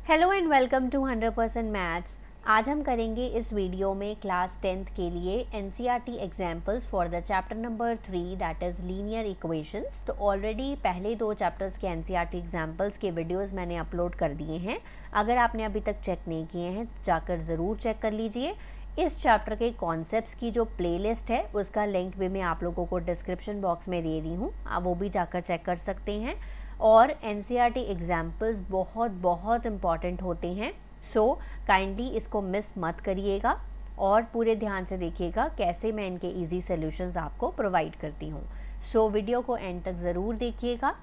Hello and welcome to 100% maths. आज हम करेंगे इस वीडियो में क्लास 10th के लिए NCERT examples for the chapter number 3 that is linear equations. तो ऑलरेडी पहले 2 चैप्टर्स के एनसीईआरटी एग्जाम्पल्स के वीडियोस मैंने अपलोड कर दिए हैं। अगर आपने अभी तक चेक नहीं किए हैं तो जाकर ज़रूर चेक कर लीजिए। इस चैप्टर के कॉन्सेप्ट्स की जो प्लेलिस्ट है उसका लिंक भी मैं आप लोगों को डिस्क्रिप्शन बॉक्स में दे रही हूँ, आप वो भी जाकर चेक कर सकते हैं। और एनसीईआरटी एग्जाम्पल्स बहुत बहुत इम्पॉर्टेंट होते हैं, सो काइंडली इसको मिस मत करिएगा और पूरे ध्यान से देखिएगा कैसे मैं इनके इजी सॉल्यूशंस आपको प्रोवाइड करती हूँ। सो वीडियो को एंड तक ज़रूर देखिएगा।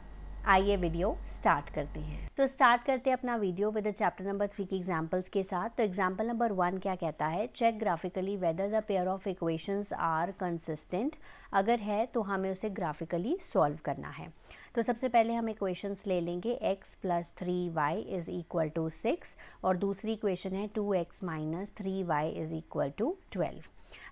आइए वीडियो स्टार्ट करते हैं। तो स्टार्ट करते हैं अपना वीडियो विद चैप्टर नंबर 3 की एग्जांपल्स के साथ। तो एग्जांपल नंबर 1 क्या कहता है, check graphically whether the pair of equations are consistent. अगर है तो हमें उसे ग्राफिकली सॉल्व करना है। तो सबसे पहले हम इक्वेशंस ले लेंगे x + 3y = 6 और दूसरी इक्वेशन है 2x - 3y = 12।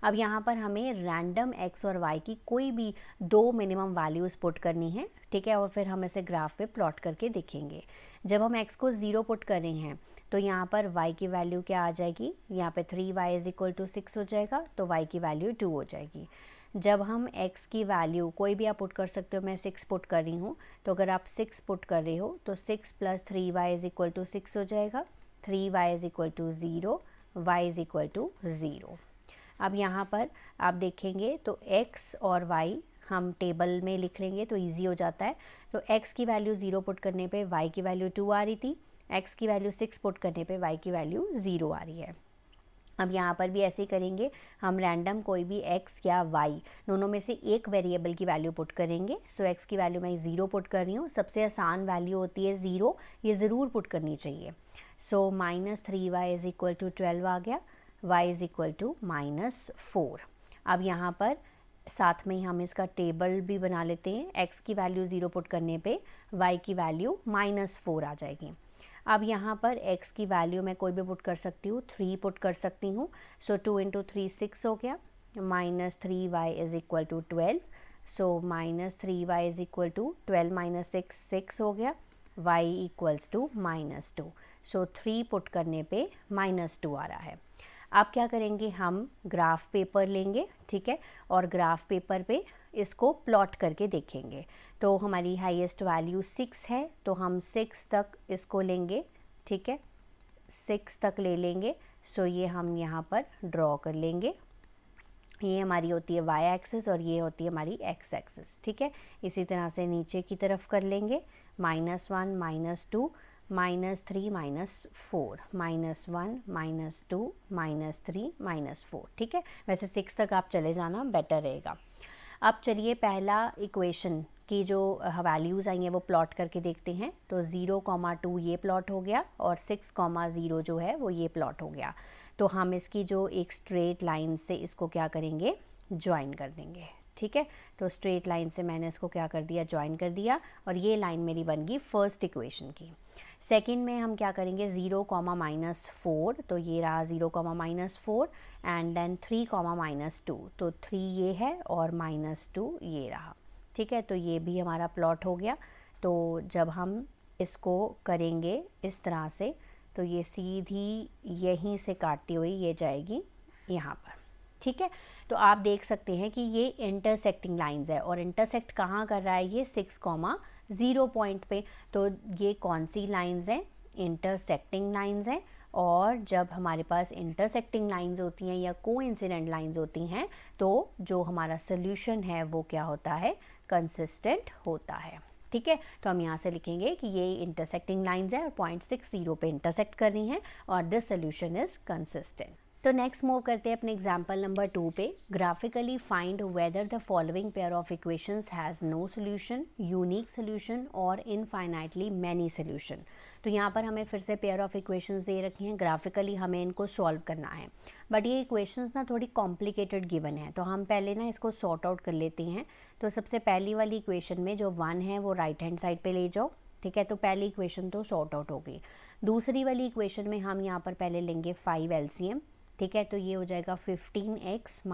अब यहाँ पर हमें रैंडम x और y की कोई भी 2 मिनिमम वैल्यूज़ पुट करनी है, ठीक है, और फिर हम इसे ग्राफ पे प्लॉट करके देखेंगे। जब हम x को 0 पुट कर रहे हैं तो यहाँ पर y की वैल्यू क्या आ जाएगी, यहाँ पे 3y = 6 हो जाएगा, तो y की वैल्यू 2 हो जाएगी। जब हम x की वैल्यू कोई भी आप पुट कर सकते हो, मैं 6 पुट कर रही हूँ, तो अगर आप 6 पुट कर रहे हो तो 6 + 3y = 6 हो जाएगा, 3y = 0, y = 0। अब यहाँ पर आप देखेंगे तो x और y हम टेबल में लिख लेंगे तो इजी हो जाता है। तो x की वैल्यू 0 पुट करने पे y की वैल्यू 2 आ रही थी, x की वैल्यू 6 पुट करने पे y की वैल्यू 0 आ रही है। अब यहाँ पर भी ऐसे ही करेंगे, हम रैंडम कोई भी x या y दोनों में से एक वेरिएबल की वैल्यू पुट करेंगे। सो x की वैल्यू मैं 0 पुट कर रही हूँ, सबसे आसान वैल्यू होती है 0, ये ज़रूर पुट करनी चाहिए। सो -3y = 12 आ गया, y = -4। अब यहाँ पर साथ में ही हम इसका टेबल भी बना लेते हैं। x की वैल्यू 0 पुट करने पे y की वैल्यू -4 आ जाएगी। अब यहाँ पर x की वैल्यू मैं कोई भी पुट कर सकती हूँ, 3 पुट कर सकती हूँ। सो 2 × 3 6 हो गया, -3y = 12। सो -3y = 12 - 6 6 हो गया, y = -2। सो 3 पुट करने पे -2 आ रहा है। अब क्या करेंगे, हम ग्राफ पेपर लेंगे, ठीक है, और ग्राफ पेपर पे इसको प्लॉट करके देखेंगे। तो हमारी हाईएस्ट वैल्यू 6 है, तो हम 6 तक इसको लेंगे, ठीक है, 6 तक ले लेंगे। सो ये हम यहाँ पर ड्रॉ कर लेंगे। ये हमारी होती है y एक्सिस और ये होती है हमारी x एक्सिस, ठीक है। इसी तरह से नीचे की तरफ कर लेंगे, -1 -2 -3 -4, -1 -2 -3 -4, ठीक है। वैसे 6 तक आप चले जाना बेटर रहेगा। अब चलिए पहला इक्वेशन की जो वैल्यूज़ आई हैं वो प्लॉट करके देखते हैं। तो 0, 2 ये प्लॉट हो गया और 6, 0 जो है वो ये प्लॉट हो गया। तो हम इसकी जो एक स्ट्रेट लाइन से इसको क्या करेंगे, ज्वाइन कर देंगे, ठीक है। तो स्ट्रेट लाइन से मैंने इसको क्या कर दिया, ज्वाइन कर दिया, और ये लाइन मेरी बन गई फर्स्ट इक्वेशन की। सेकंड में हम क्या करेंगे, 0, -4, तो ये रहा 0, -4 एंड देन 3, -2, तो 3 ये है और -2 ये रहा, ठीक है। तो ये भी हमारा प्लॉट हो गया। तो जब हम इसको करेंगे इस तरह से तो ये सीधी यहीं से काटती हुई ये जाएगी यहाँ पर, ठीक है। तो आप देख सकते हैं कि ये इंटरसेक्टिंग लाइंस है और इंटरसेक्ट कहाँ कर रहा है, ये 6, 0 पॉइंट पे। तो ये कौन सी लाइंस हैं, इंटरसेक्टिंग लाइंस हैं। और जब हमारे पास इंटरसेक्टिंग लाइंस होती हैं या कोइंसिडेंट लाइंस होती हैं तो जो हमारा सोल्यूशन है वो क्या होता है, कंसिस्टेंट होता है, ठीक है। तो हम यहाँ से लिखेंगे कि ये इंटरसेक्टिंग लाइंस है और पॉइंट 6 0 पे इंटरसेक्ट कर रही हैं और दिस सोल्यूशन इज कंसिस्टेंट। तो नेक्स्ट मूव करते हैं अपने एग्जाम्पल नंबर 2 पे। Graphically find whether the following pair of equations has no solution, unique solution और इनफाइनाइटली मैनी सोल्यूशन। तो यहाँ पर हमें फिर से पेयर ऑफ इक्वेशंस दे रखी हैं, ग्राफिकली हमें इनको सॉल्व करना है। बट ये इक्वेशंस ना थोड़ी कॉम्प्लिकेटेड गिवन है, तो हम पहले ना इसको सॉर्ट आउट कर लेते हैं। तो सबसे पहली वाली इक्वेशन में जो 1 है वो राइट हैंड साइड पे ले जाओ, ठीक है। तो पहली इक्वेशन तो सॉर्ट आउट हो गई। दूसरी वाली इक्वेशन में हम यहाँ पर पहले लेंगे 5 LCM, ठीक है। तो ये हो जाएगा 15x -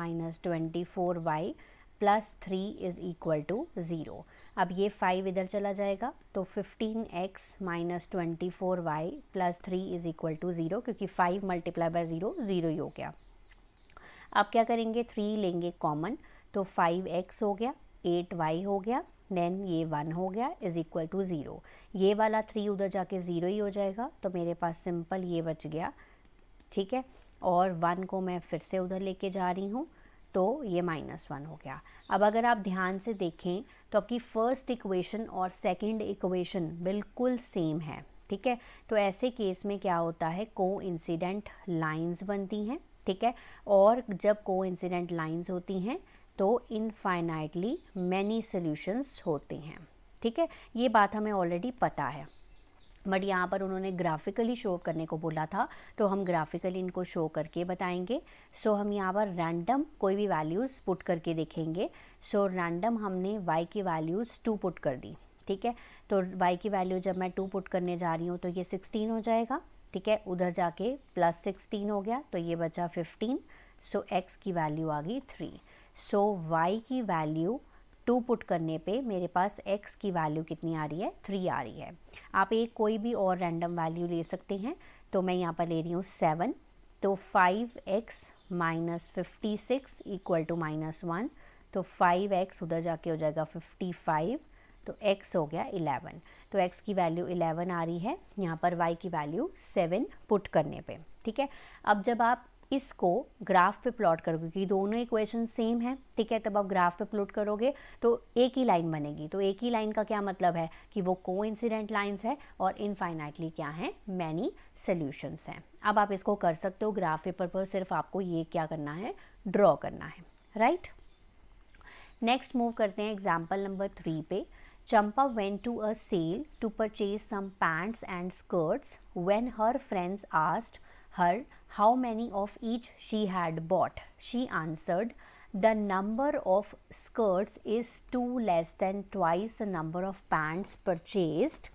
24y plus 3 is equal to 0। अब ये 5 इधर चला जाएगा तो 15x minus 24y plus 3 is equal to 0, क्योंकि 5 मल्टीप्लाई बाय 0 0 ही हो गया। अब क्या करेंगे, 3 लेंगे कॉमन, तो 5x हो गया, 8y हो गया, देन ये 1 हो गया इज़ इक्वल टू 0। ये वाला 3 उधर जाके 0 ही हो जाएगा, तो मेरे पास सिंपल ये बच गया, ठीक है। और 1 को मैं फिर से उधर लेके जा रही हूँ, तो ये -1 हो गया। अब अगर आप ध्यान से देखें तो आपकी फर्स्ट इक्वेशन और सेकंड इक्वेशन बिल्कुल सेम है, ठीक है। तो ऐसे केस में क्या होता है, कोइंसिडेंट लाइंस बनती हैं, ठीक है। और जब कोइंसिडेंट लाइंस होती हैं तो इनफाइनाइटली मैनी सॉल्यूशंस होते हैं, ठीक है। ये बात हमें ऑलरेडी पता है, बट यहाँ पर उन्होंने ग्राफिकली शो करने को बोला था, तो हम ग्राफिकली इनको शो करके बताएंगे। सो हम यहाँ पर रैंडम कोई भी वैल्यूज़ पुट करके देखेंगे। सो रैंडम हमने y की वैल्यूज़ 2 पुट कर दी, ठीक है। तो y की वैल्यू जब मैं 2 पुट करने जा रही हूँ तो ये 16 हो जाएगा, ठीक है। उधर जाके प्लस 16 हो गया, तो ये बचा 15। सो x की वैल्यू आ गई 3। सो y की वैल्यू 2 पुट करने पे मेरे पास x की वैल्यू कितनी आ रही है, 3 आ रही है। आप एक कोई भी और रैंडम वैल्यू ले सकते हैं, तो मैं यहाँ पर ले रही हूँ 7। तो 5x माइनस 56 इक्वल टू -1, तो 5x उधर जाके हो जाएगा 55, तो x हो गया 11। तो x की वैल्यू 11 आ रही है यहाँ पर y की वैल्यू 7 पुट करने पे, ठीक है। अब जब आप इसको ग्राफ पे प्लॉट करोगे, क्योंकि दोनों इक्वेशन सेम है, ठीक है, तब आप ग्राफ पे प्लॉट करोगे तो एक ही लाइन बनेगी। तो एक ही लाइन का क्या मतलब है कि वो कोइंसिडेंट लाइंस है और इनफाइनाइटली क्या है, मैनी सॉल्यूशंस हैं। अब आप इसको कर सकते हो ग्राफ पेपर पर, सिर्फ आपको ये क्या करना है, ड्रॉ करना है, राइट। नेक्स्ट मूव करते हैं एग्जाम्पल नंबर 3 पे। Champa went to a sale to purchase some pants and skirts. When her friends asked her how many of each she had bought, she answered, "The number of skirts is 2 less than twice the number of pants purchased."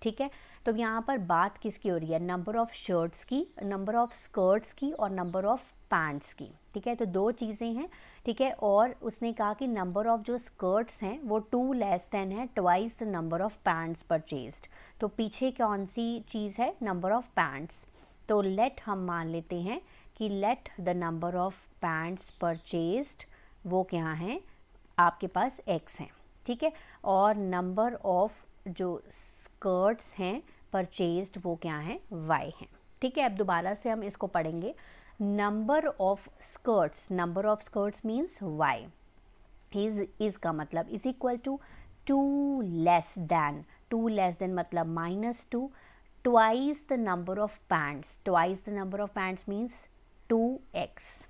ठीक है, तो यहाँ पर बात किसकी हो रही है, नंबर ऑफ शर्ट्स की, नंबर ऑफ स्कर्ट्स की और नंबर ऑफ पैंट्स की, ठीक है। तो दो चीज़ें हैं, ठीक है। और उसने कहा कि नंबर ऑफ जो स्कर्ट्स हैं वो 2 लेस देन है twice the number of pants purchased. तो पीछे कौन सी चीज़ है, नंबर ऑफ पैंट्स। तो लेट हम मान लेते हैं कि let the number of pants purchased वो क्या है, आपके पास x हैं, ठीक है। और नंबर ऑफ जो स्कर्ट्स हैं परचेज्ड वो क्या है, y हैं, ठीक है। अब दोबारा से हम इसको पढ़ेंगे। Number of skirts means y, is का मतलब is equal to 2 less than मतलब -2, twice the number of pants means 2x,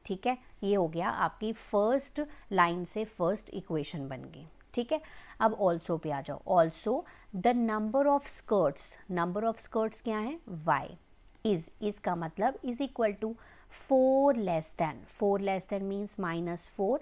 ठीक है। ये हो गया आपकी फर्स्ट लाइन से फर्स्ट इक्वेशन बन गई, ठीक है। अब ऑल्सो पे आ जाओ। Also the number of skirts क्या है, y, इज का मतलब is equal to 4 less than means -4,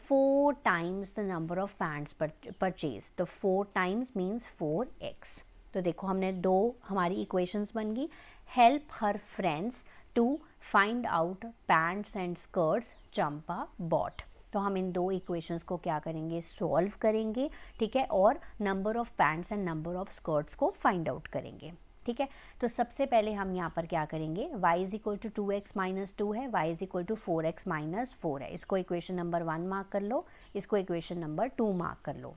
4 times the number of pants purchase, तो 4 टाइम्स मीन्स 4x। तो देखो हमने दो हमारी इक्वेशंस बन गई। Help her friends to find out pants and skirts Champa bought. तो हम इन दो इक्वेशंस को क्या करेंगे, सॉल्व करेंगे, ठीक है। और number of pants and number of skirts को फाइंड आउट करेंगे, ठीक है। तो सबसे पहले हम यहाँ पर क्या करेंगे, y is equal to 2x minus 2 है, y is equal to 4x minus 4 है। इसको इक्वेशन नंबर 1 मार्क कर लो, इसको इक्वेशन नंबर 2 मार्क कर लो,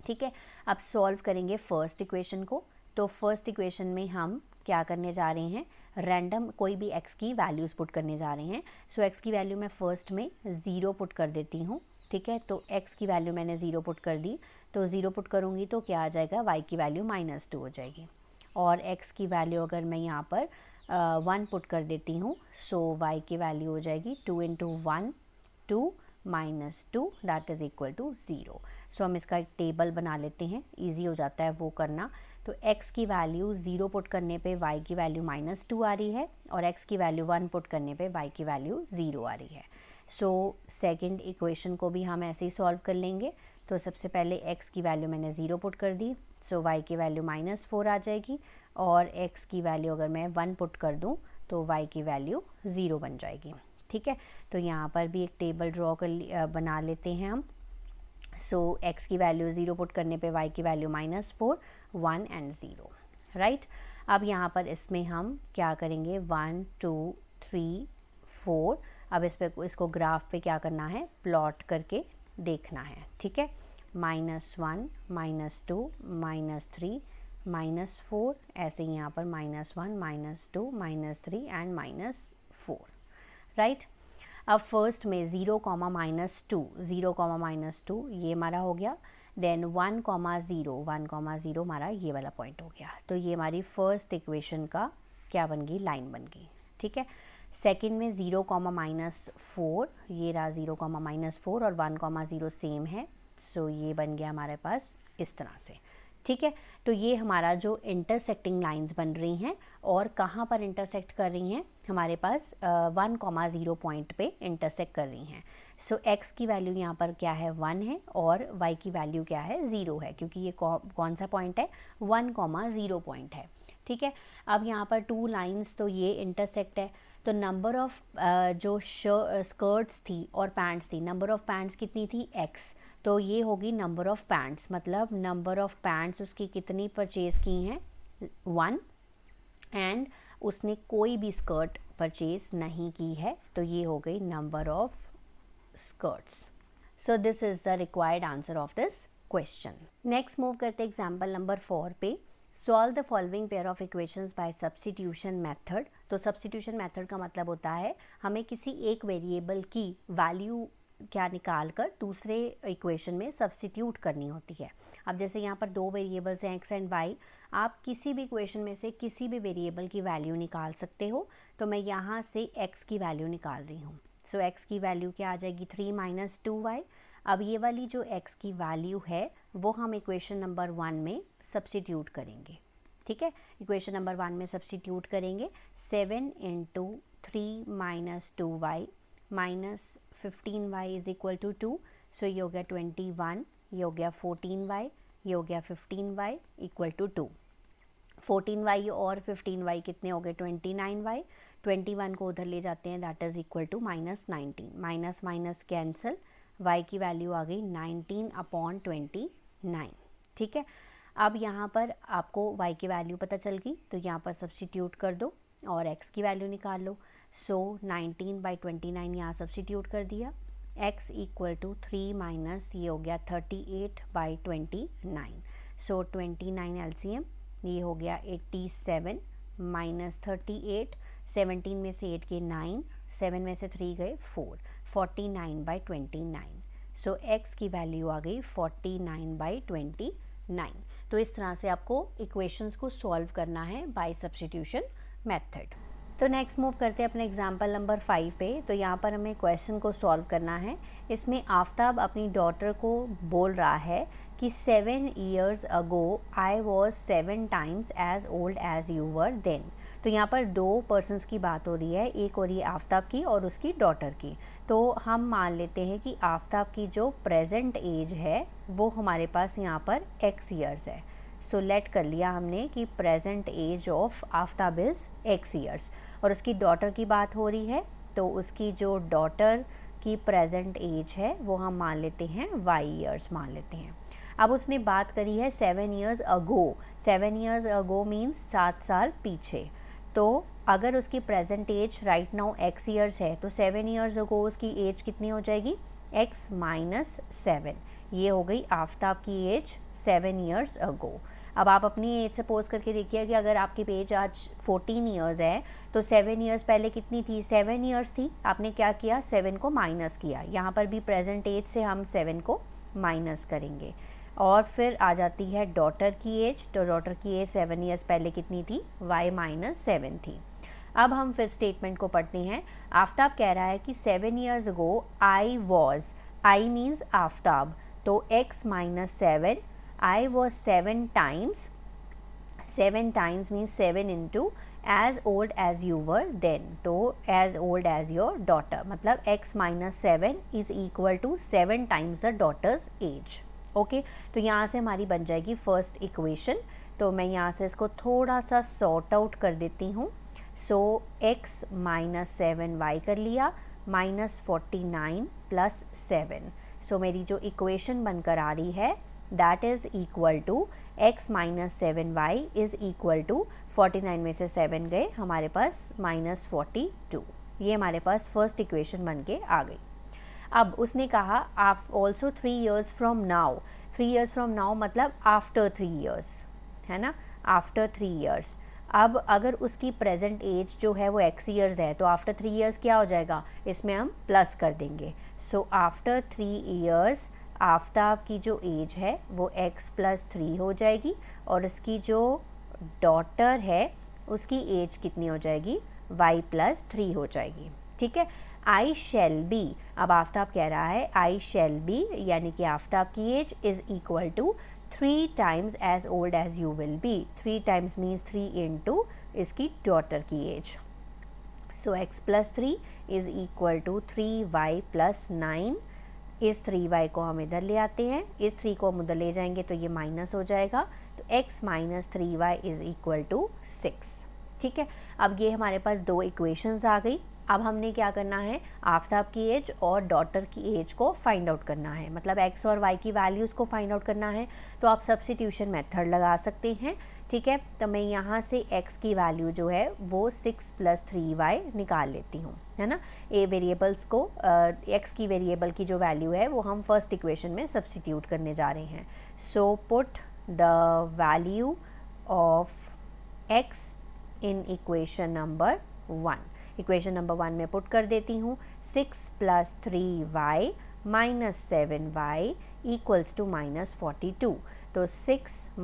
ठीक है। अब सॉल्व करेंगे फर्स्ट इक्वेशन को। तो फर्स्ट इक्वेशन में हम क्या करने जा रहे हैं, रैंडम कोई भी x की वैल्यूज़ पुट करने जा रहे हैं। सो x की वैल्यू मैं फर्स्ट में 0 पुट कर देती हूँ, ठीक है। तो x की वैल्यू मैंने 0 पुट कर दी, तो 0 पुट करूँगी तो क्या आ जाएगा, y की वैल्यू -2 हो जाएगी। और x की वैल्यू अगर मैं यहाँ पर 1 पुट कर देती हूँ, सो y की वैल्यू हो जाएगी 2 × 1 2 -2 दैट इज़ इक्वल टू 0। सो हम इसका एक टेबल बना लेते हैं, ईजी हो जाता है वो करना। तो x की वैल्यू 0 पुट करने पे y की वैल्यू -2 आ रही है, और x की वैल्यू 1 पुट करने पे y की वैल्यू 0 आ रही है। सो सेकंड इक्वेशन को भी हम ऐसे ही सॉल्व कर लेंगे। तो सबसे पहले x की वैल्यू मैंने 0 पुट कर दी, सो y की वैल्यू -4 आ जाएगी, और x की वैल्यू अगर मैं 1 पुट कर दूं तो y की वैल्यू 0 बन जाएगी, ठीक है, तो यहाँ पर भी एक टेबल ड्रॉ बना लेते हैं हम। सो x की वैल्यू 0 पुट करने पे y की वैल्यू -4, 1 एंड 0, राइट। अब यहाँ पर इसमें हम क्या करेंगे, 1 2 3 4, अब इसको ग्राफ पे क्या करना है, प्लॉट करके देखना है, ठीक है। -1 -2 -3 -4, ऐसे ही यहाँ पर -1 -2 -3 एंड -4, राइट। अब फर्स्ट में 0, -2, 0, -2 ये हमारा हो गया। देन 1, 0, 1, 0 हमारा ये वाला पॉइंट हो गया। तो ये हमारी फर्स्ट इक्वेशन का क्या बन गई, लाइन बन गई, ठीक है। सेकंड में 0, -4, ये रहा 0, -4 और 1, 0 सेम है। सो ये बन गया हमारे पास इस तरह से, ठीक है। तो ये हमारा जो इंटरसेक्टिंग लाइंस बन रही हैं और कहाँ पर इंटरसेक्ट कर रही हैं, हमारे पास 1, 0 पॉइंट पे इंटरसेक्ट कर रही हैं। सो x की वैल्यू यहाँ पर क्या है, 1 है और y की वैल्यू क्या है, 0 है, क्योंकि ये कौन सा पॉइंट है, 1, 0 पॉइंट है, ठीक है। अब यहाँ पर 2 लाइंस, तो ये इंटरसेक्ट है। तो नंबर ऑफ जो स्कर्ट्स थी और पैंट्स थी, नंबर ऑफ पैंट्स कितनी थी, x, तो ये होगी नंबर ऑफ पैंट्स, मतलब नंबर ऑफ पैंट्स उसकी कितनी परचेज़ की हैं, 1, एंड उसने कोई भी स्कर्ट परचेज़ नहीं की है, तो ये हो गई number of skirts. So this is the required answer of this question. Next move करते एक्जाम्पल नंबर 4 पे। Solve the following pair of equations bye substitution method. तो सब्स्टिट्यूशन मेथड का मतलब होता है हमें किसी एक वेरिएबल की वैल्यू क्या निकाल कर दूसरे इक्वेशन में सब्स्टिट्यूट करनी होती है। अब जैसे यहाँ पर 2 वेरिएबल्स हैं x एंड y, आप किसी भी इक्वेशन में से किसी भी वेरिएबल की वैल्यू निकाल सकते हो। तो मैं यहाँ से x की वैल्यू निकाल रही हूँ। सो x की वैल्यू क्या आ जाएगी, 3 - 2y। अब ये वाली जो x की वैल्यू है वो हम इक्वेशन नंबर 1 में सब्स्टिट्यूट करेंगे, ठीक है। इक्वेशन नंबर 1 में सब्स्टिट्यूट करेंगे, 7 × 3 - 2y -15y is equal to 2। सो ये हो गया 21, ये हो गया 14y, ये हो गया 15y इक्वल टू 2। 14y और 15y कितने हो गए, 29y। 21 को उधर ले जाते हैं, that is equal to -19, minus minus cancel, y की वैल्यू आ गई 19/29, ठीक है। अब यहाँ पर आपको y की वैल्यू पता चल गई, तो यहाँ पर सब्स्टिट्यूट कर दो और x की वैल्यू निकाल लो। सो 19/29 यहाँ सब्स्टिट्यूट कर दिया, x इक्वल टू 3 माइनस ये हो गया 38/29। सो 29 LCM, ये हो गया 87 माइनस 38, 17 में से 8 के 9, 7 में से 3 गए 4, 49/29। सो x की वैल्यू आ गई 49/29। तो इस तरह से आपको इक्वेशंस को सॉल्व करना है बाय सब्स्टिट्यूशन मेथड। तो नेक्स्ट मूव करते हैं अपने एग्जाम्पल नंबर 5 पे। तो यहाँ पर हमें क्वेश्चन को सॉल्व करना है। इसमें आफ्ताब अपनी डॉटर को बोल रहा है कि 7 years ago I was 7 times as old as you were then। तो यहाँ पर 2 पर्सन्स की बात हो रही है, एक हो रही है आफ्ताब की और उसकी डॉटर की। तो हम मान लेते हैं कि आफ्ताब की जो प्रेजेंट एज है वो हमारे पास यहाँ पर x years है। सो लेट कर लिया हमने कि present age of Aftab is x years, और उसकी डॉटर की बात हो रही है, तो उसकी जो डॉटर की प्रेजेंट एज है वो हम मान लेते हैं y years मान लेते हैं। अब उसने बात करी है 7 years ago। 7 years ago means 7 साल पीछे। तो अगर उसकी present age right now x years है, तो 7 years ago उसकी एज कितनी हो जाएगी, x - 7। ये हो गई आफ्ताब की एज 7 years ago। अब आप अपनी एज सपोज करके देखिए कि अगर आपकी एज आज 14 years है, तो 7 years पहले कितनी थी, 7 years थी। आपने क्या किया, 7 को माइनस किया। यहाँ पर भी प्रेजेंट एज से हम 7 को माइनस करेंगे। और फिर आ जाती है डॉटर की एज, तो डॉटर की एज 7 years पहले कितनी थी, y - 7 थी। अब हम फिर स्टेटमेंट को पढ़ते हैं। आफ्ताब कह रहा है कि 7 years ago I was, I means Aftab, तो x - 7, I was 7 times, 7 times means 7 into as old as you were then, तो as old as your daughter, मतलब x - 7 is equal to 7 times the daughter's age। Okay, तो यहाँ से हमारी बन जाएगी first equation. तो मैं यहाँ से इसको थोड़ा सा सॉर्ट आउट कर देती हूँ। सो x - 7y कर लिया, -49 + 7। सो मेरी जो इक्वेशन बनकर आ रही है that is equal to x - 7y is equal to 49 में से 7 गए, हमारे पास -42। ये हमारे पास फर्स्ट इक्वेशन बन के आ गई। अब उसने कहा आप also 3 years from now, 3 years from now मतलब आफ्टर 3 years, है ना, आफ्टर 3 years। अब अगर उसकी प्रेजेंट एज जो है वो x ईयर्स है तो आफ्टर 3 years क्या हो जाएगा, इसमें हम प्लस कर देंगे। सो आफ्टर 3 years आफ्ताब की जो एज है वो x + 3 हो जाएगी और उसकी जो डॉटर है उसकी एज कितनी हो जाएगी, y + 3 हो जाएगी। ठीक है, आई शैल बी, अब आफ्ताब कह रहा है आई शैल बी यानी कि आफ्ताब की age is equal to 3 times as old as you will be। 3 times means 3 into इसकी डॉटर की age. So x + 3 is equal to 3y + 9। इस 3y को हम इधर ले आते हैं, इस 3 को हम उधर ले जाएंगे तो ये माइनस हो जाएगा, तो x - 3y is equal to 6। ठीक है, अब ये हमारे पास दो इक्वेशंस आ गई। अब हमने क्या करना है, आफ्ताब की एज और डॉटर की एज को फाइंड आउट करना है, मतलब x और y की वैल्यूज़ को फाइंड आउट करना है। तो आप सब्स्टिट्यूशन मेथड लगा सकते हैं। ठीक है, तो मैं यहाँ से x की वैल्यू जो है वो 6 + 3y निकाल लेती हूँ, है ना। ए वेरिएबल्स को x की वेरिएबल की जो वैल्यू है वो हम फर्स्ट इक्वेशन में सब्स्टिट्यूट करने जा रहे हैं। So put the value of x in equation number 1। Equation number 1 में पुट कर देती हूँ, 6 + 3y - 7y इक्वल्स टू -42। तो 6 -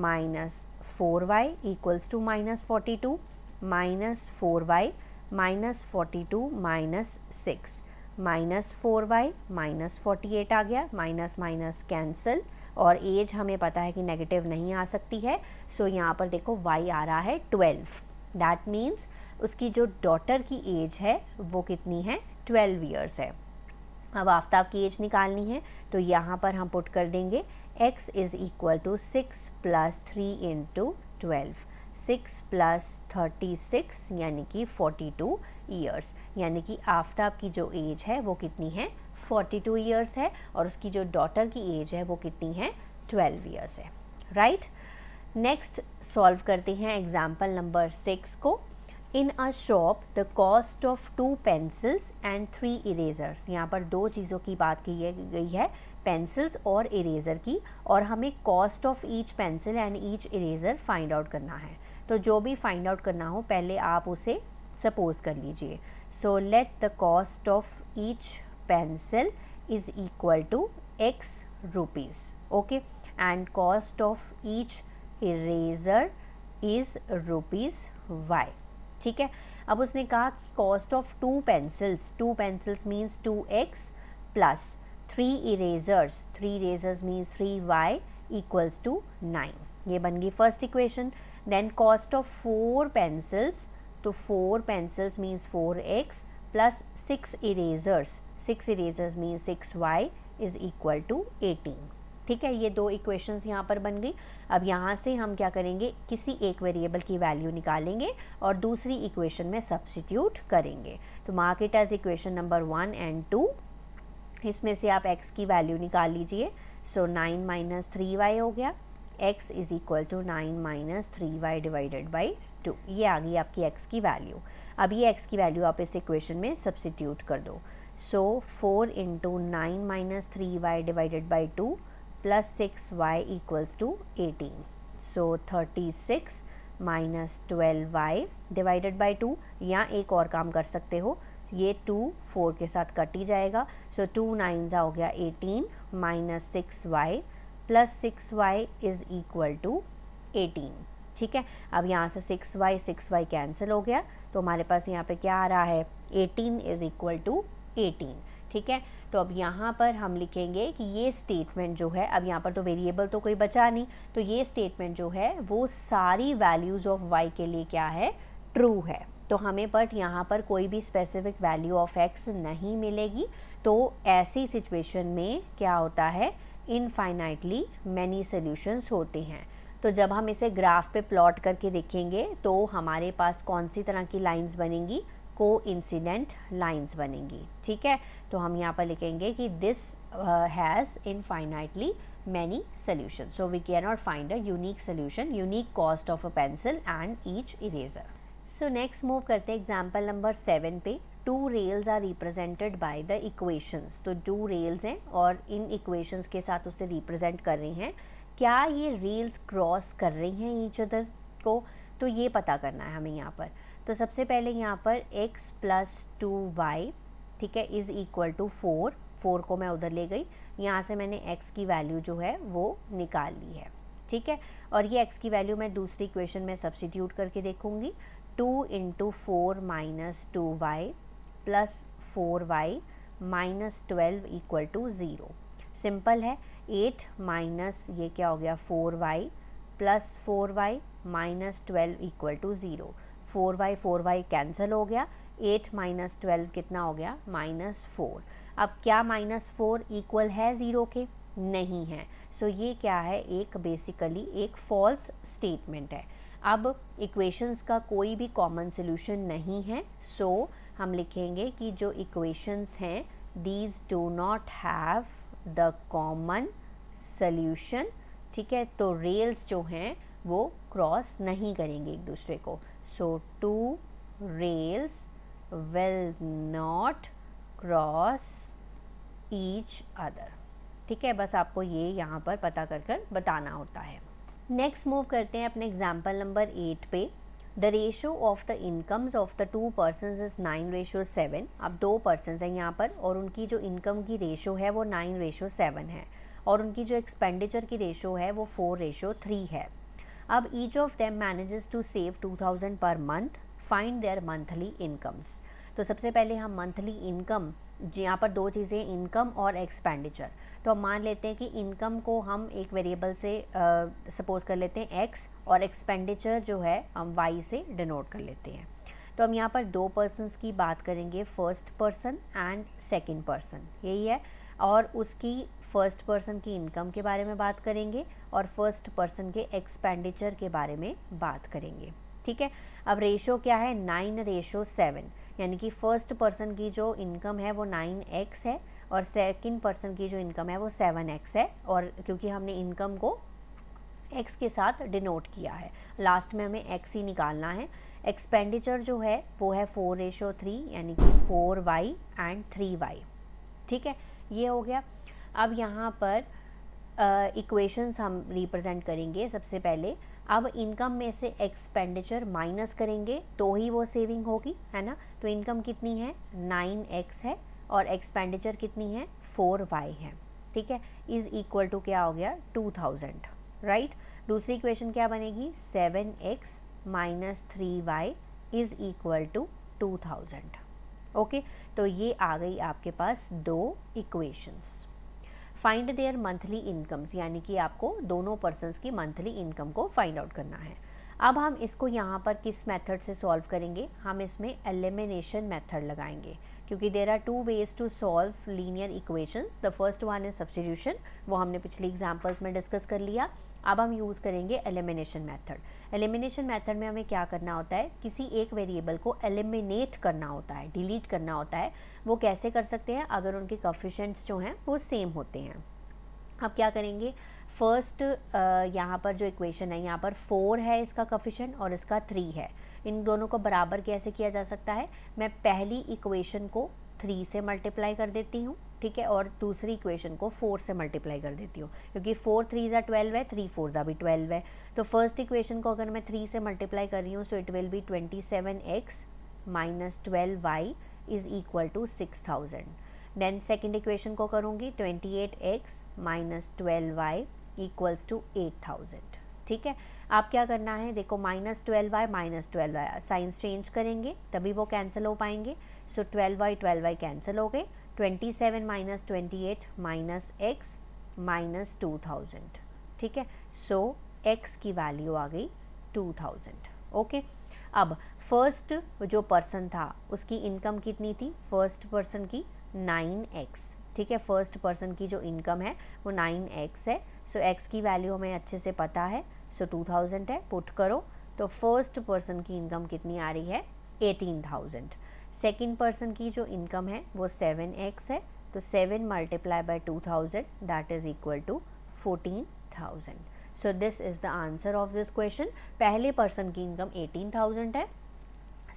4y equals to -42, -4y -42 -6 -4y -48 आ गया, माइनस माइनस कैंसिल, और एज हमें पता है कि नेगेटिव नहीं आ सकती है। सो यहाँ पर देखो y आ रहा है 12। दैट मीन्स उसकी जो डॉटर की एज है वो कितनी है, 12 years है। अब आफ्ताब की एज निकालनी है तो यहाँ पर हम पुट कर देंगे x इज़ इक्वल टू 6 + 3 × 12, 6 + 36 यानी कि 42 years, यानी कि आफ्ताब की जो एज है वो कितनी है, 42 years है, और उसकी जो डॉटर की एज है वो कितनी है, 12 years है। राइट, नेक्स्ट सॉल्व करते हैं एग्जाम्पल नंबर 6 को। In a shop the cost of 2 pencils and 3 erasers। यहाँ पर दो चीज़ों की बात की गई है, पेंसिल्स और इरेज़र की, और हमें cost of each pencil and each eraser find out करना है। तो जो भी फाइंड आउट करना हो पहले आप उसे सपोज कर लीजिए। So let the cost of each pencil is equal to x rupees, okay, and cost of each eraser is ₹y। ठीक है, अब उसने कहा कि cost of 2 pencils means 2x plus 3 erasers, 3 erasers means 3y equals to 9। ये बन गई first equation. Then cost of 4 pencils, तो 4 pencils means 4x plus 6 erasers means 6y is equal to 18। ठीक है, ये दो इक्वेशंस यहाँ पर बन गई। अब यहाँ से हम क्या करेंगे, किसी एक वेरिएबल की वैल्यू निकालेंगे और दूसरी इक्वेशन में सब्स्टिट्यूट करेंगे। तो mark it as equation number 1 and 2। इसमें से आप x की वैल्यू निकाल लीजिए। सो 9 - 3y हो गया, x is equal to 9 - 3y divided by 2। ये आ गई आपकी x की वैल्यू। अब ये x की वैल्यू आप इस इक्वेशन में सब्स्टिट्यूट कर दो। So 4 × 9 - 3y divided by 2 plus 6y equals to 18। So 36 - 12y divided by 2। यहाँ एक और काम कर सकते हो, ये 2 4 के साथ कट ही जाएगा। सो 2 9 हो गया 18 minus 6y plus 6y is equal to 18। ठीक है, अब यहाँ से 6y कैंसिल हो गया, तो हमारे पास यहाँ पे क्या आ रहा है, 18 इज़ इक्वल टू 18। ठीक है, तो अब यहाँ पर हम लिखेंगे कि ये स्टेटमेंट जो है, अब यहाँ पर तो वेरिएबल तो कोई बचा नहीं, तो ये स्टेटमेंट जो है वो सारी वैल्यूज़ ऑफ y के लिए क्या है, ट्रू है। तो हमें बट यहाँ पर कोई भी स्पेसिफिक वैल्यू ऑफ x नहीं मिलेगी। तो ऐसी सिचुएशन में क्या होता है, इनफाइनाइटली मैनी सॉल्यूशंस होते हैं। तो जब हम इसे ग्राफ पे प्लॉट करके देखेंगे तो हमारे पास कौन सी तरह की लाइंस बनेंगी, कोइंसिडेंट लाइंस बनेंगी, ठीक है। तो हम यहाँ पर लिखेंगे कि this has infinitely many solution, so we can not find a unique solution, unique cost of a pencil and each eraser. So next move करते हैं एग्जाम्पल नंबर 7 पे। Two rails are represented by the equations, तो 2 rails हैं और इन equations के साथ उसे represent कर रही हैं। क्या ये रेल्स क्रॉस कर रही हैं ईच अदर को, तो ये पता करना है हमें यहाँ पर। तो सबसे पहले यहाँ पर x + 2y, ठीक है, इज़ इक्वल टू 4 को मैं उधर ले गई, यहाँ से मैंने x की वैल्यू जो है वो निकाल ली है, ठीक है। और ये x की वैल्यू मैं दूसरी इक्वेशन में सब्स्टिट्यूट करके देखूँगी। 2 × 4 - 2y + 4y - 12 = 0। सिंपल है। 8 माइनस ये क्या हो गया 4y + 4y - 12 = 0। 4y कैंसिल हो गया, 8 - 12 कितना हो गया -4। अब क्या -4 इक्वल है 0 के, नहीं है। सो ये क्या है, एक बेसिकली एक फॉल्स स्टेटमेंट है। अब इक्वेशंस का कोई भी कॉमन सोल्यूशन नहीं है, सो हम लिखेंगे कि जो इक्वेशंस हैं these do not have the common solution, ठीक है। तो रेल्स जो हैं वो क्रॉस नहीं करेंगे एक दूसरे को। सो 2 rails will not cross each other, ठीक है। बस आपको ये यहाँ पर पता कर बताना होता है। नेक्स्ट मूव करते हैं अपने एग्जाम्पल नंबर 8 पे। The ratio of the incomes of the 2 persons is 9:7। अब 2 पर्सनस हैं यहाँ पर और उनकी जो इनकम की रेशो है वो 9:7 है और उनकी जो एक्सपेंडिचर की रेशो है वो 4:3 है। अब each of them manages to save 2000 पर month, find their monthly incomes. तो सबसे पहले हम मंथली इनकम, यहाँ पर 2 चीज़ें, इनकम और एक्सपेंडिचर। तो हम मान लेते हैं कि इनकम को हम एक वेरिएबल से सपोज कर लेते हैं x और एक्सपेंडिचर जो है हम y से डिनोट कर लेते हैं। तो हम यहाँ पर 2 पर्सनस की बात करेंगे, first person and second person, यही है। और उसकी फर्स्ट पर्सन की इनकम के बारे में बात करेंगे और फर्स्ट पर्सन के एक्सपेंडिचर के बारे में बात करेंगे, ठीक है। अब रेशो क्या है 9:7, यानी कि फर्स्ट पर्सन की जो इनकम है वो 9x है और सेकंड पर्सन की जो इनकम है वो 7x है। और क्योंकि हमने इनकम को x के साथ डिनोट किया है, लास्ट में हमें x ही निकालना है। एक्सपेंडिचर जो है वो है 4:3, यानी कि 4y एंड 3y, ठीक है, ये हो गया। अब यहाँ पर इक्वेशंस हम रिप्रेजेंट करेंगे। सबसे पहले अब इनकम में से एक्सपेंडिचर माइनस करेंगे तो ही वो सेविंग होगी, है ना। तो इनकम कितनी है 9x है और एक्सपेंडिचर कितनी है 4y है, ठीक है, इज़ इक्वल टू क्या हो गया 2000, राइट। दूसरी इक्वेशन क्या बनेगी 7x - 3y is equal to 2000, okay. तो ये आ गई आपके पास 2 equations. Find their monthly incomes, यानी कि आपको दोनों पर्सन्स की मंथली इनकम को फाइंड आउट करना है। अब हम इसको यहाँ पर किस मेथड से सॉल्व करेंगे, हम इसमें एलिमिनेशन मेथड लगाएंगे, क्योंकि there are 2 ways to solve linear equations. The first one is substitution, वो हमने पिछले एग्जाम्पल्स में डिस्कस कर लिया। अब हम यूज़ करेंगे एलिमिनेशन मेथड। एलिमिनेशन मेथड में हमें क्या करना होता है, किसी एक वेरिएबल को एलिमिनेट करना होता है, डिलीट करना होता है। वो कैसे कर सकते हैं, अगर उनके कोएफिशिएंट्स जो हैं वो सेम होते हैं। अब क्या करेंगे, फर्स्ट यहाँ पर जो इक्वेशन है, यहाँ पर 4 है इसका कोएफिशिएंट और इसका 3 है। इन दोनों को बराबर कैसे किया जा सकता है, मैं पहली इक्वेशन को 3 से मल्टीप्लाई कर देती हूँ, ठीक है, और दूसरी इक्वेशन को 4 से मल्टीप्लाई कर देती हूँ, क्योंकि 4 3 12 है, 3 4 भी 12 है। तो फर्स्ट इक्वेशन को अगर मैं 3 से मल्टीप्लाई कर रही हूँ, so it will be 27x - 12y is equal to 6000। Then second equation को करूँगी 28x - 12y इक्वल्स टू 8000, ठीक है। आप क्या करना है, देखो -12y -12y साइंस चेंज करेंगे तभी वो कैंसिल हो पाएंगे। सो 12y कैंसिल हो गए, 27 - 28 -x -2000, ठीक है। सो x की वैल्यू आ गई 2000, ओके। अब फर्स्ट जो पर्सन था उसकी इनकम कितनी थी, फर्स्ट पर्सन की 9x, ठीक है। फर्स्ट पर्सन की जो इनकम है वो 9x है। सो x की वैल्यू हमें अच्छे से पता है, सो 2000 है, पुट करो तो फर्स्ट पर्सन की इनकम कितनी आ रही है 18,000। सेकेंड पर्सन की जो इनकम है वो 7x है, तो 7 multiply by 2000 that is equal to 14,000। So this is the answer of this question. पहले पर्सन की इनकम 18,000 है,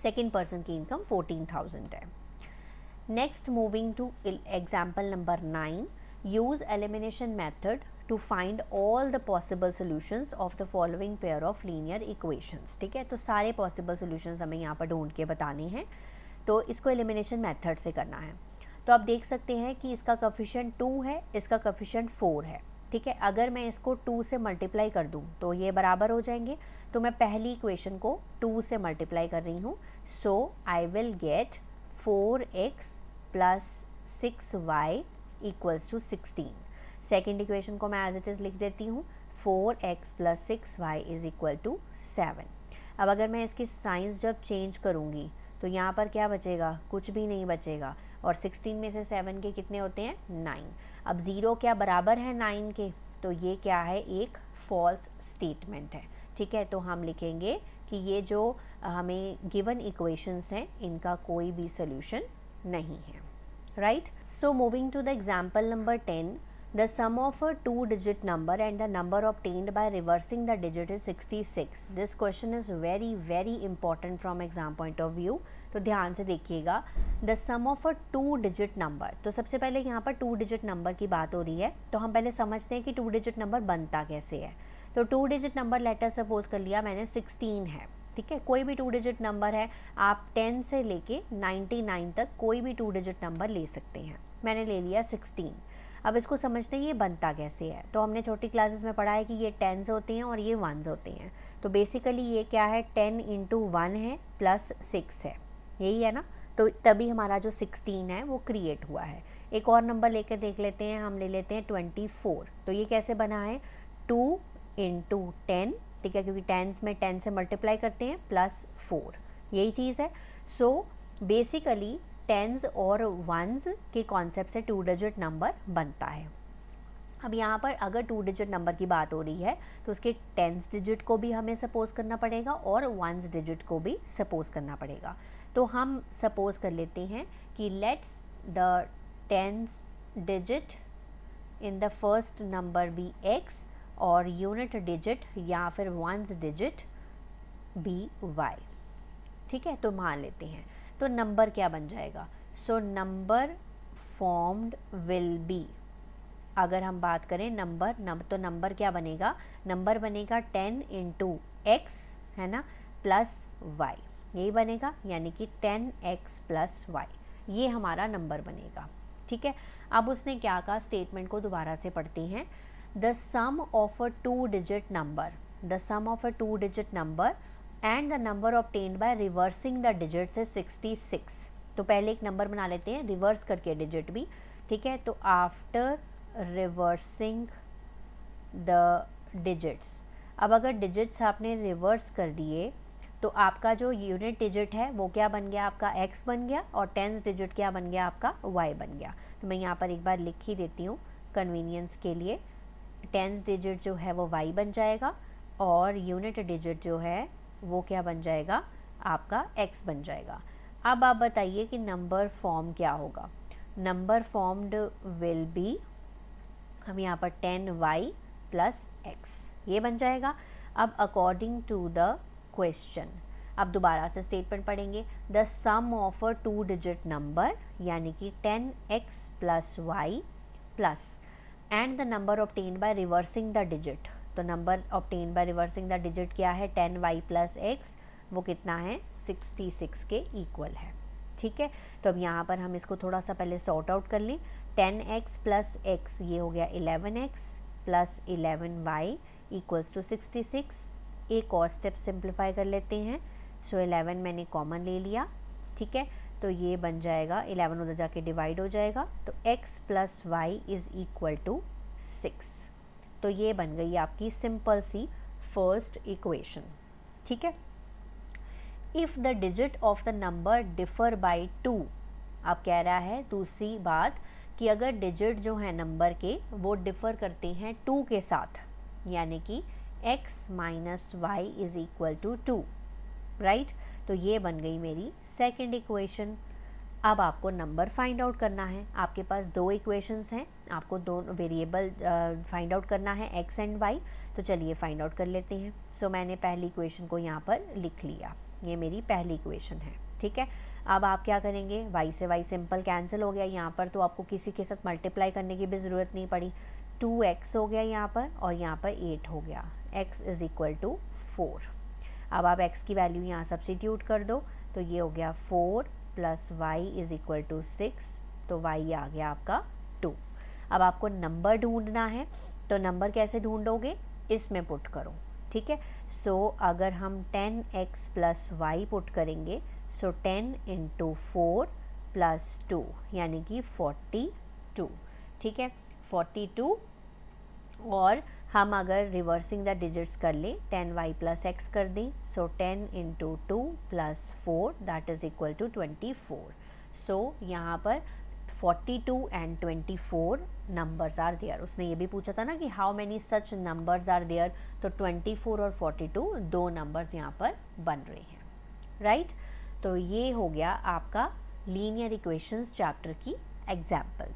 सेकेंड पर्सन की इनकम 14,000 है। Next moving to example number 9, use elimination method to find all the possible solutions of the following pair of linear equations। ठीक है, तो सारे possible solutions हमें यहाँ पर ढूंढ के बताने हैं, तो इसको एलिमिनेशन मेथड से करना है। तो आप देख सकते हैं कि इसका कोफिशिएंट 2 है, इसका कोफिशिएंट 4 है। ठीक है, अगर मैं इसको 2 से मल्टीप्लाई कर दूँ तो ये बराबर हो जाएंगे, तो मैं पहली इक्वेशन को 2 से मल्टीप्लाई कर रही हूँ। So I will get 4x plus 6y equals to 16। Second equation को मैं एज इट इज़ लिख देती हूँ, 4x plus 6y is equal to 7। अब अगर मैं इसकी साइंस जब चेंज करूँगी तो यहाँ पर क्या बचेगा, कुछ भी नहीं बचेगा, और 16 में से 7 के कितने होते हैं, 9। अब 0 क्या बराबर है 9 के, तो ये क्या है, एक फॉल्स स्टेटमेंट है। ठीक है, तो हम लिखेंगे कि ये जो हमें गिवन इक्वेशंस हैं इनका कोई भी सोल्यूशन नहीं है, right. So moving to the example number 10, the sum of a 2-digit number and the number obtained by reversing the digit is 66। this question is very very important from exam point of view, तो ध्यान से देखिएगा। the sum of a 2-digit number, तो सबसे पहले यहाँ पर 2-digit number की बात हो रही है, तो हम पहले समझते हैं कि 2-digit नंबर बनता कैसे है। तो 2-digit नंबर लेटर सपोज कर लिया मैंने 16 है। ठीक है, कोई भी 2-digit नंबर है, आप 10 से लेके 99 तक कोई भी 2-digit नंबर ले सकते हैं। मैंने ले लिया 16। अब इसको समझते हैं ये बनता कैसे है, तो हमने छोटी क्लासेस में पढ़ा है कि ये 10s होते हैं और ये 1s होते हैं। तो बेसिकली ये क्या है, 10 इंटू 1 है प्लस 6 है, यही है ना, तो तभी हमारा जो 16 है वो क्रिएट हुआ है। एक और नंबर लेकर देख लेते हैं, हम ले लेते हैं 24। तो ये कैसे बना है, 2 इंटू 10, ठीक है, क्योंकि 10s में 10 से मल्टीप्लाई करते हैं प्लस 4, यही चीज़ है। सो बेसिकली 10s और 1s के कॉन्सेप्ट से 2-digit नंबर बनता है। अब यहाँ पर अगर 2-digit नंबर की बात हो रही है तो उसके 10s डिजिट को भी हमें सपोज करना पड़ेगा और 1s डिजिट को भी सपोज करना पड़ेगा। तो हम सपोज कर लेते हैं कि let's the 10s digit in the first number be x और यूनिट डिजिट या फिर 1s डिजिट बी y। ठीक है, तो मान लेते हैं, तो नंबर क्या बन जाएगा, so number formed will be, अगर हम बात करें तो नंबर क्या बनेगा, नंबर बनेगा 10 इंटू एक्स, है ना, प्लस y, यही बनेगा, यानी कि 10x प्लस y, ये हमारा नंबर बनेगा। ठीक है, अब उसने क्या कहा, स्टेटमेंट को दोबारा से पढ़ते हैं। The sum of a 2-digit number, the sum of a 2-digit number and the number obtained by reversing the digit से 66। तो पहले एक नंबर बना लेते हैं रिवर्स करके डिजिट भी। ठीक है, तो आफ्टर रिवर्सिंग द डिजिट्स, अब अगर डिजिट्स आपने रिवर्स कर दिए तो आपका जो यूनिट डिजिट है वो क्या बन गया, आपका x बन गया, और 10s डिजिट क्या बन गया, आपका y बन गया। तो मैं यहाँ पर एक बार लिख ही देती हूँ कन्वीनियंस के लिए, 10s डिजिट जो है वो y बन जाएगा और यूनिट डिजिट जो है वो क्या बन जाएगा, आपका x बन जाएगा। अब आप बताइए कि नंबर फॉर्म क्या होगा, नंबर फॉर्म्ड विल बी, हम यहाँ पर 10y प्लस x, ये बन जाएगा। अब अकॉर्डिंग टू द क्वेश्चन, अब दोबारा से स्टेटमेंट पढ़ेंगे, the sum of a 2-digit number, यानी कि 10x plus y plus and the number obtained by reversing the digit, तो number obtain by reversing the digit क्या है, 10y प्लस x, वो कितना है, 66 के इक्वल है। ठीक है, तो अब यहाँ पर हम इसको थोड़ा सा पहले सॉर्ट आउट कर लें। 10x प्लस x, ये हो गया 11x plus 11y equals to 66। एक और स्टेप सिंप्लीफाई कर लेते हैं। सो 11 मैंने कॉमन ले लिया। ठीक है, तो ये बन जाएगा 11 उधर जाके डिवाइड हो जाएगा, तो x plus y is equal to 6। तो ये बन गई आपकी सिंपल सी फर्स्ट इक्वेशन। ठीक है, if the digit of the number differ by 2, अब कह रहा है दूसरी बात कि अगर डिजिट जो है नंबर के वो डिफ़र करते हैं 2 के साथ, यानी कि x minus y is equal to 2, right. तो ये बन गई मेरी सेकंड इक्वेशन। अब आपको नंबर फाइंड आउट करना है। आपके पास दो इक्वेशंस हैं, आपको दोनों वेरिएबल फाइंड आउट करना है x एंड y। तो चलिए फाइंड आउट कर लेते हैं। सो मैंने पहली इक्वेशन को यहाँ पर लिख लिया, ये मेरी पहली इक्वेशन है, ठीक है। अब आप क्या करेंगे, y से y सिंपल कैंसिल हो गया यहाँ पर, तो आपको किसी के साथ मल्टीप्लाई करने की भी ज़रूरत नहीं पड़ी। 2x हो गया यहाँ पर और यहाँ पर 8 हो गया, x इज़ इक्वल टू 4। अब आप x की वैल्यू यहाँ सब्स्टिट्यूट कर दो, तो ये हो गया 4 plus y is equal to 6, तो y आ गया आपका 2। अब आपको नंबर ढूंढना है, तो नंबर कैसे ढूंढोगे, इसमें पुट करो, ठीक है। सो अगर हम 10x प्लस वाई पुट करेंगे, सो 10 इंटू 4 प्लस 2 यानी कि 42, ठीक है, 42। और हम अगर रिवर्सिंग द डिजिट्स कर लें, 10y प्लस x कर दें, so 10 into 2 plus 4 that is equal to 24। So यहाँ पर 42 एंड 24 नंबर्स आर देयर। उसने ये भी पूछा था ना कि how many such numbers are there, तो 24 और 42 दो नंबर्स यहाँ पर बन रहे हैं, राइट। तो ये हो गया आपका लीनियर इक्वेशंस चैप्टर की एग्जाम्पल्स।